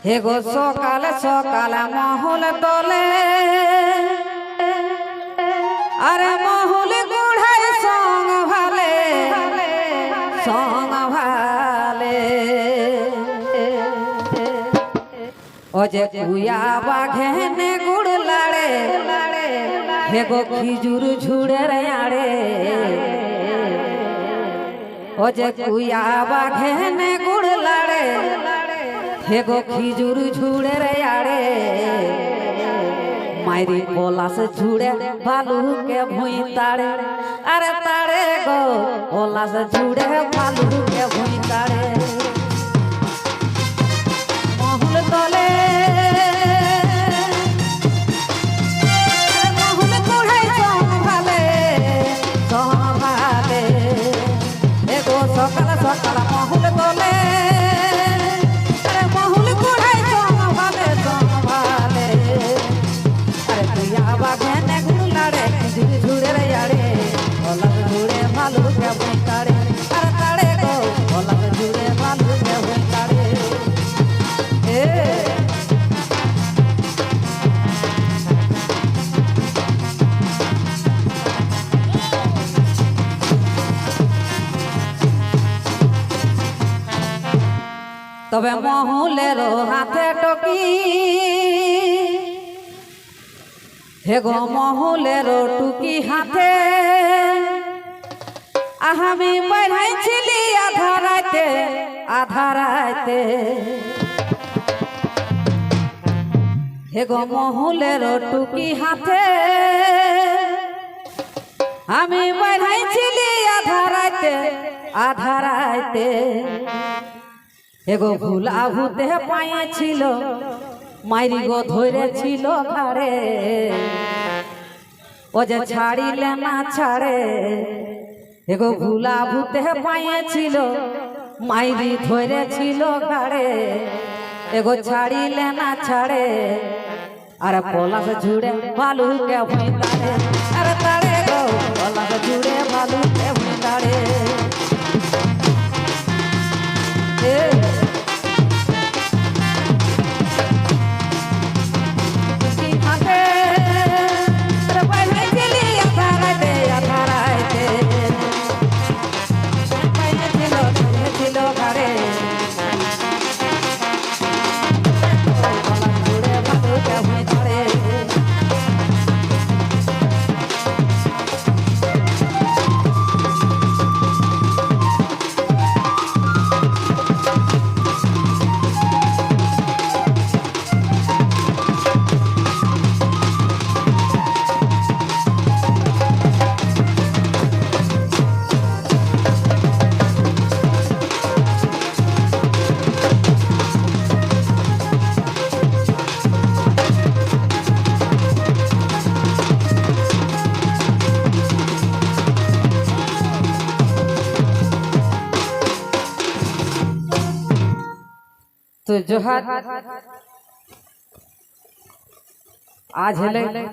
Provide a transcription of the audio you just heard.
হে গো সকাল সকাল মহল তোলে আরে মহল গুড়াই সং ভালে ও যে কুয়া বাঘেনে গুড় লাড়ে হে গো খিজুর ঝুড়ে রে আড়ে ও যে কুয়া বাঘেনে গুড় লাড়ে হে গো খিজুর ঝুড়ে রে আড়ে মাইরি পলাশ ঝুড়ে ভালুকে ভুঁই তাড়ে আরে তাড়ে গো পলাশ ঝুড়ে ভালুকে ভুঁই তাড়ে মহুল তলে মহুল কুড়াই সম্ভালে সম্ভালে হে গো সকাল সকাল মহুল তলে তবে মহুলের হাতে টকি হে গো মহুলের টুকি হাতে আমি বেড়াইছিলি আধা রাইতে হে গো মহুলের টুকি হাতে আমি বেড়াইছিলি আধা রাইতে এগো ভুলা ভূতে পাইছিল মাইরি গো ধরেছিল ঘাড়ে ও যে ছাড়িলে না ছাড়ে এগো ভুলা ভূতে পাইছিল মাইরি ধরেছিল ঘাড়ে এগো ছাড়িলে না ছাড়ে আরে পলাশ ঝুড়ে ভালুকে ভুঁই তাড়ে আরে তাড়ে গো পলাশ ঝুড়ে ভালুকে ভুঁই তাড়ে तो जोहार आज है